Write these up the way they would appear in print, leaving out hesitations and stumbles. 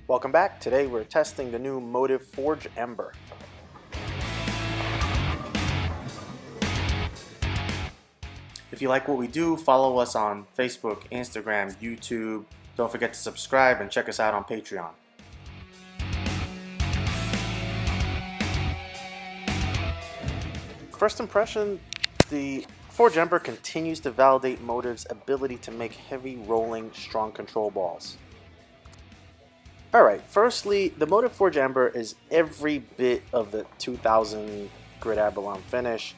Welcome back. Today we're testing the new Motiv Forge Ember. If you like what we do, follow us on Facebook, Instagram, YouTube. Don't forget to subscribe and check us out on Patreon. First impression, the Forge Ember continues to validate Motiv's ability to make heavy rolling, strong control balls. Alright, firstly, the Motiv Forge Ember is every bit of the 2000 Grid Abalone finish,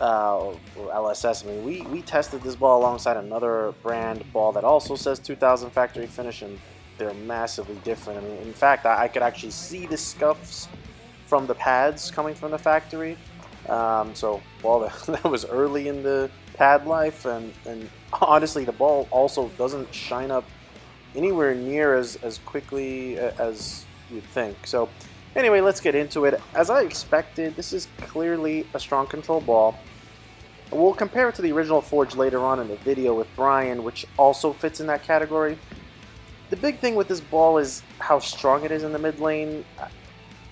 or LSS. I mean, we tested this ball alongside another brand ball that also says 2000 factory finish, and they're massively different. I mean, in fact, I could actually see the scuffs from the pads coming from the factory. So, well, that was early in the pad life, and honestly, the ball also doesn't shine up anywhere near as quickly as you'd think. So anyway, let's get into it. As I expected, this is clearly a strong control ball. We'll compare it to the original Forge later on in the video with Brian, which also fits in that category. The big thing with this ball is how strong it is in the mid lane.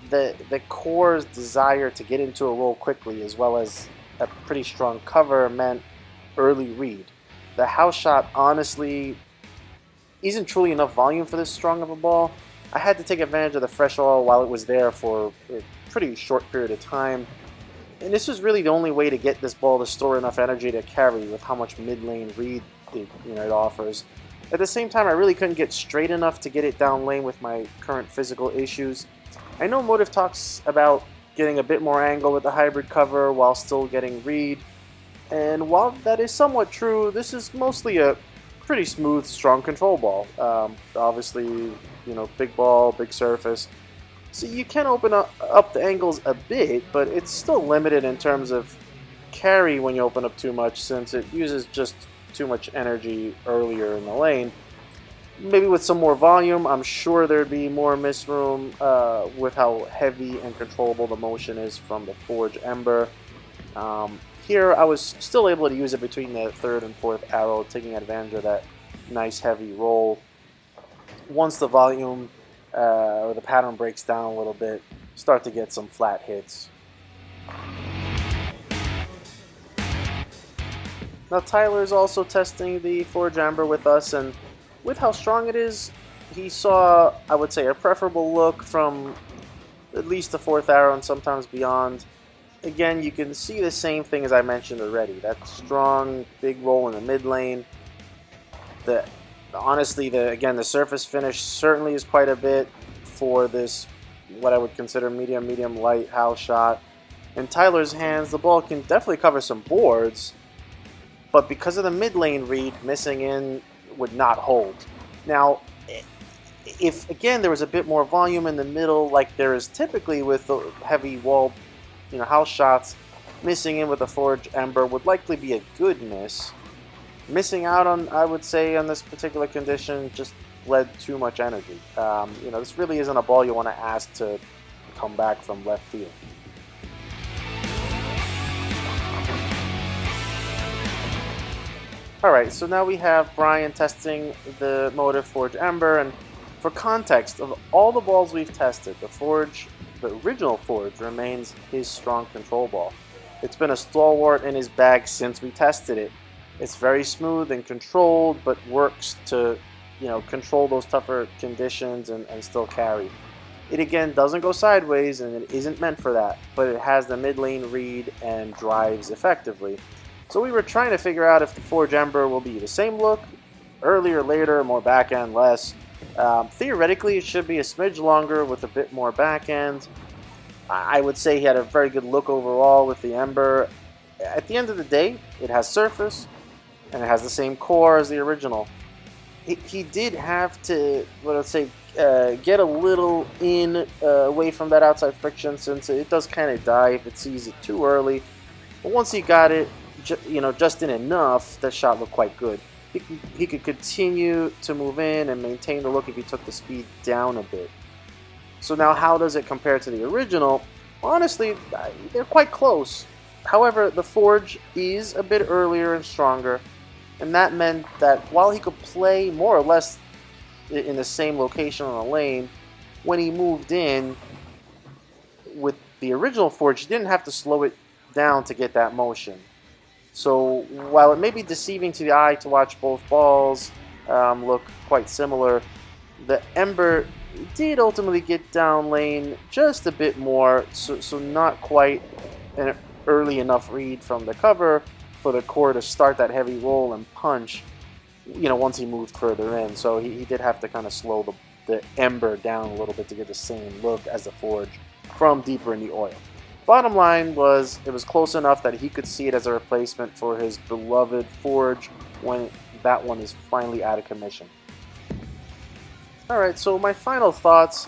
The core's desire to get into a roll quickly, as well as a pretty strong cover, meant early read. The house shot honestly isn't truly enough volume for this strong of a ball. I had to take advantage of the fresh oil while it was there for a pretty short period of time, and this was really the only way to get this ball to store enough energy to carry with how much mid-lane read it offers. At the same time, I really couldn't get straight enough to get it down lane with my current physical issues. I know Motiv talks about getting a bit more angle with the hybrid cover while still getting read, and while that is somewhat true, this is mostly a pretty smooth, strong control ball. Obviously, big ball, big surface. So you can open up the angles a bit, but it's still limited in terms of carry when you open up too much, since it uses just too much energy earlier in the lane. Maybe with some more volume, I'm sure there'd be more miss room with how heavy and controllable the motion is from the Forge Ember. Here, I was still able to use it between the third and fourth arrow, taking advantage of that nice heavy roll. Once the volume or the pattern breaks down a little bit, start to get some flat hits. Now, Tyler is also testing the Forge Ember with us, and with how strong it is, he saw, I would say, a preferable look from at least the fourth arrow and sometimes beyond. Again, you can see the same thing as I mentioned already. That strong, big roll in the mid lane. Honestly, the surface finish certainly is quite a bit for this, what I would consider medium light house shot. In Tyler's hands, the ball can definitely cover some boards, but because of the mid lane read, missing in would not hold. Now, if again there was a bit more volume in the middle, like there is typically with the heavy wall, house shots, missing in with a Forge Ember would likely be a good miss. Missing out on, I would say, on this particular condition just bled too much energy. This really isn't a ball you want to ask to come back from left field. Alright, so now we have Brian testing the Motiv Forge Ember, and for context, of all the balls we've tested, the original Forge remains his strong control ball. It's been a stalwart in his bag since we tested it. It's very smooth and controlled, but works to, control those tougher conditions and still carry. It again doesn't go sideways, and it isn't meant for that, but it has the mid lane read and drives effectively. So we were trying to figure out if the Forge Ember will be the same look, earlier, later, more back end, less. Theoretically, it should be a smidge longer with a bit more back end. I would say he had a very good look overall with the Ember. At the end of the day, it has surface, and it has the same core as the original. He did have to, let's say, get a little away from that outside friction, since it does kind of die if it sees it too early. But once he got it, just in enough, that shot looked quite good. He could continue to move in and maintain the look if he took the speed down a bit. So now, how does it compare to the original? Honestly, they're quite close. However, the Forge is a bit earlier and stronger, and that meant that while he could play more or less in the same location on the lane, when he moved in with the original Forge, he didn't have to slow it down to get that motion. So while it may be deceiving to the eye to watch both balls look quite similar, the Ember did ultimately get down lane just a bit more, so not quite an early enough read from the cover for the core to start that heavy roll and punch, once he moved further in. So he did have to kind of slow the Ember down a little bit to get the same look as the Forge from deeper in the oil. Bottom line was, it was close enough that he could see it as a replacement for his beloved Forge when that one is finally out of commission. Alright, so my final thoughts.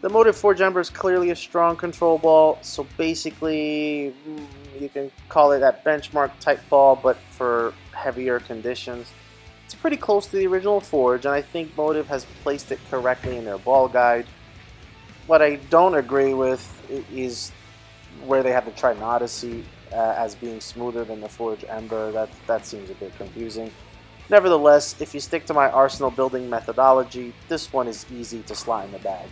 The Motiv Forge Ember is clearly a strong control ball, so basically you can call it that benchmark type ball, but for heavier conditions. It's pretty close to the original Forge, and I think Motiv has placed it correctly in their ball guide. What I don't agree with is where they have the Trident Odyssey as being smoother than the Forge Ember. That seems a bit confusing. Nevertheless, if you stick to my arsenal building methodology, this one is easy to slot in the bag.